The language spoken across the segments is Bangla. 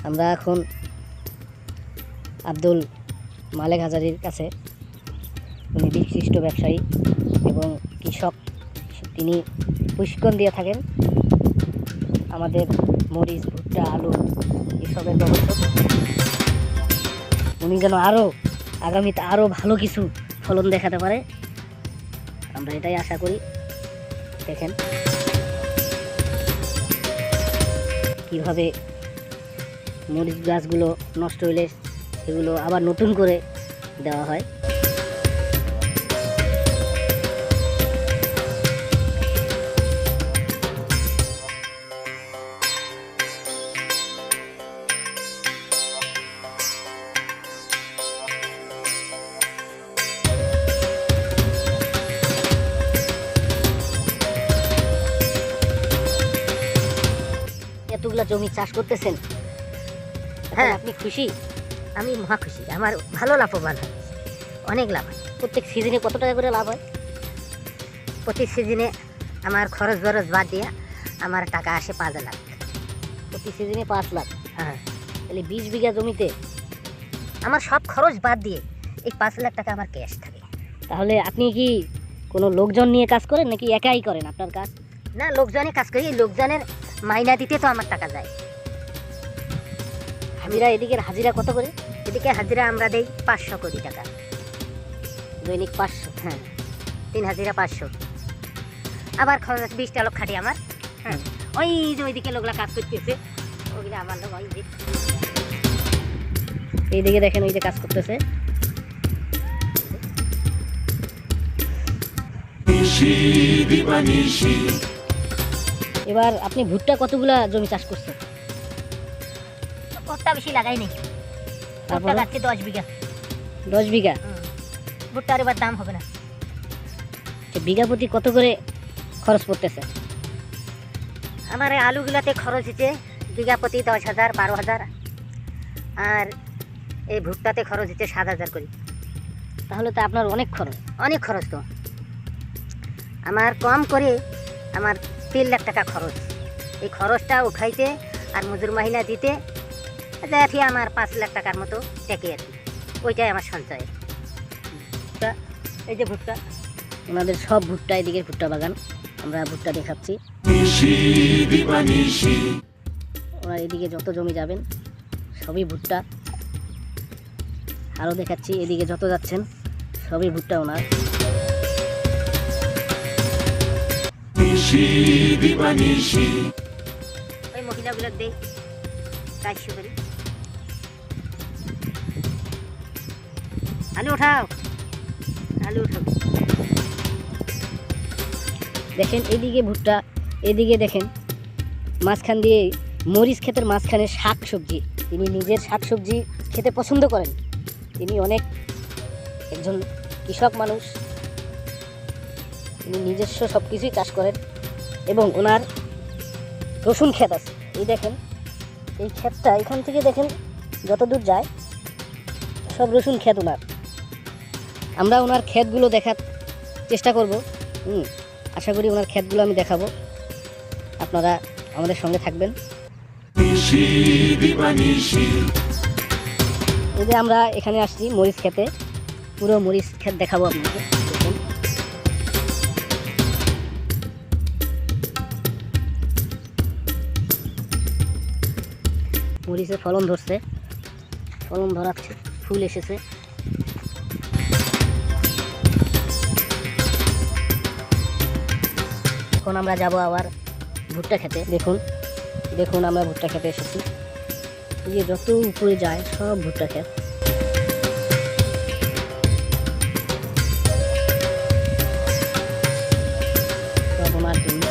আমরা এখন আব্দুল মালেক হাজারীর কাছে। উনি বিশিষ্ট ব্যবসায়ী এবং কৃষক। তিনি প্রশিক্ষণ দিয়ে থাকেন আমাদের মরিচ, ভুট্টা, আলু এসবের গবেষক। উনি যেন আগামীতে আরও ভালো কিছু ফলন দেখাতে পারে, আমরা এটাই আশা করি। দেখেন কীভাবে মরিচ গাছগুলো নষ্ট হলে সেগুলো আবার নতুন করে দেওয়া হয়। এতগুলা জমি চাষ করতেছেন, হ্যাঁ আপনি খুশি? আমি মহা খুশি, আমার ভালো লাভবান হয়, অনেক লাভ হয়। প্রত্যেক সিজনে কত টাকা করে লাভ হয়? প্রতি সিজনে আমার খরচ বরচ বাদ দিয়ে আমার টাকা আসে 5 লাখ। প্রতি সিজনে 5 লাখ? হ্যাঁ। তাহলে 20 বিঘা জমিতে আমার সব খরচ বাদ দিয়ে এই 5 লাখ টাকা আমার ক্যাশ থাকে। তাহলে আপনি কি কোনো লোকজন নিয়ে কাজ করেন নাকি একাই করেন আপনার কাজ? না, লোকজনই কাজ করি। লোকজনের মাইনা দিতে তো আমার টাকা যায়। হাজিরা, এদিকের হাজিরা কত করে? এদিকে হাজিরা আমরা দেই 500 কোটি টাকা দৈনিক। 500? হ্যাঁ, 3 হাজিরা 500। আবার খরচ 20টা লোক খাটি আমার। হ্যাঁ, ওই যে ওইদিকে লোকরা কাজ করতেছে, ওইগুলো আমার লোক। ওই যে এইদিকে দেখেন, ওই যে কাজ করতেছে। এবার আপনি ভুট্টা কতগুলা জমি চাষ করছেন? ভুট্টা বেশি লাগাইনি, ভুট্টা গাছে 10 বিঘা। 10 বিঘা? ভুট্টার এবার দাম হবে না। বিঘা প্রতি কত করে খরচ পড়তেছে? আমার এই আলুগুলাতে খরচ হচ্ছে বিঘা প্রতি 10,000, 12,000। আর এই ভুট্টাতে খরচ হচ্ছে 7,000 করে। তাহলে তো আপনার অনেক খরচ। অনেক খরচ তো আমার, কম করে আমার 3 লাখ টাকা খরচ। এই খরচটা উঠাইতে আর মজুর মাহিনা দিতে দেখি আমার 5 লাখ টাকার মতো টেকে আর কি। ওইটাই আমার সঞ্চয়। এই যে ভুট্টা, ওনাদের সব ভুট্টা, এদিকে ভুট্টা বাগান। আমরা ভুট্টা দেখাচ্ছি। ওনার এদিকে যত জমি যাবেন সবই ভুট্টা। আরও দেখাচ্ছি, এদিকে যত যাচ্ছেন সবই ভুট্টা ওনার। ওই মহিলাগুলো দেই কাজ করি। আলু উঠাও, আলু উঠাও। দেখেন এদিকে ভুট্টা, এদিকে দেখেন মাঝখান দিয়ে মরিচ ক্ষেতের মাঝখানে শাক সবজি। তিনি নিজের শাক সবজি খেতে পছন্দ করেন। তিনি একজন কৃষক মানুষ। তিনি নিজস্ব সব কিছুই চাষ করেন এবং ওনার রসুন ক্ষেত আছে। এই দেখেন, এই ক্ষেতটা এখান থেকে দেখেন যত দূর যায় সব রসুন ক্ষেত ওনার। আমরা ওনার ক্ষেতগুলো দেখার চেষ্টা করব। আশা করি ওনার ক্ষেতগুলো আমি দেখাবো, আপনারা আমাদের সঙ্গে থাকবেন। এই যে আমরা এখানে আসছি মরিচ ক্ষেতে, পুরো মরিচ ক্ষেত দেখাবো আপনাকে। দেখুন মরিচের ফলন ধরছে, ফলন ধরাচ্ছে, ফুল এসেছে। এখন আমরা যাব আবার ভুট্টা খেতে। দেখুন আমরা ভুট্টা খেতে এসেছি। এই যে যত উপরে যায় সব ভুট্টা ক্ষেত। সব ওনার জন্য।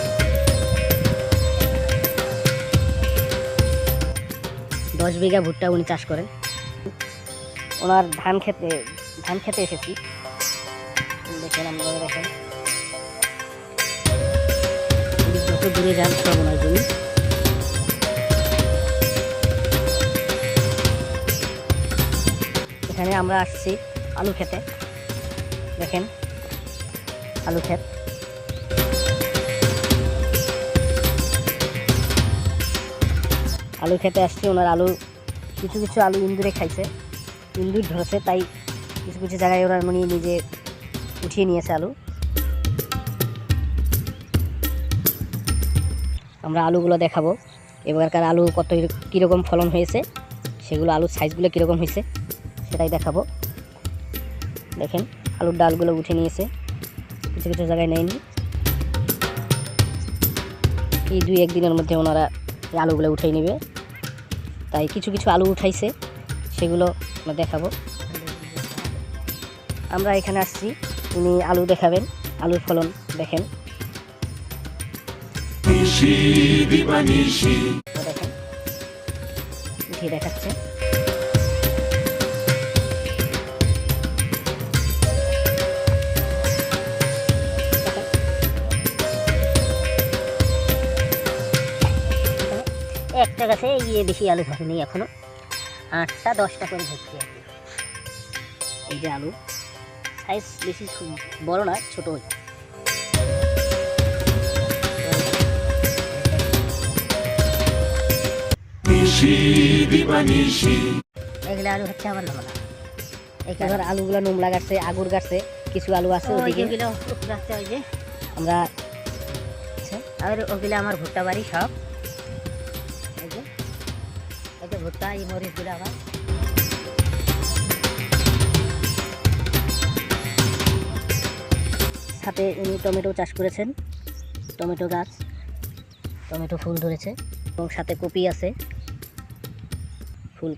10 বিঘা ভুট্টা উনি চাষ করেন। ওনার ধান খেতে এসেছি। দেখেন, আমরা দেখেন যত দূরে যান সব ওনার জমি। এখানে আমরা আসছি আলু খেতে। দেখেন আলু ক্ষেত। আলু খেতে আসছি। ওনার আলু কিছু কিছু আলু ইঁদুরে খাইছে, ইঁদুর ধরেছে, তাই কিছু কিছু জায়গায় ওরা উনি নিজে উঠিয়ে নিয়েছে আলু। আমরা আলুগুলো দেখাবো, এবারকার আলু কত কীরকম ফলন হয়েছে, সেগুলো আলুর সাইজগুলো কীরকম হয়েছে সেটাই দেখাবো। দেখেন আলুর ডালগুলো উঠে নিয়েছে, কিছু কিছু জায়গায় নেয়নি। এই 2-1 দিনের মধ্যে ওনারা এই আলুগুলো উঠিয়ে নেবে, তাই কিছু কিছু আলু উঠাইছে, সেগুলো আমরা দেখাবো। আমরা এখানে আসছি, উনি আলু দেখাবেন, আলুর ফলন দেখেন। দেখেন উঠিয়ে দেখাচ্ছে। একটা গাছে গিয়ে বেশি আলু ধরেনি এখনো, 8টা 10টা করে ধরছি আর কি। এই যে আলু সাইজ বেশি বড় না, ছোট। এগুলো আলু হচ্ছে আমার লবণা। এবার আলুগুলো নোংলা গাছে, আগুর গাছে কিছু আলু আছে ওদিকে। ওইগুলো রাখতে হয় যে আমরা আর ওগুলো আমার ভুট্টা বাড়ি সব। এই যে ভুট্টা, এই মরিচগুলো আবার সাথে উনি টমেটো চাষ করেছেন, টমেটো গাছ, টমেটো ফুল ধরেছে, এবং সাথে কপি আছে, ফুল।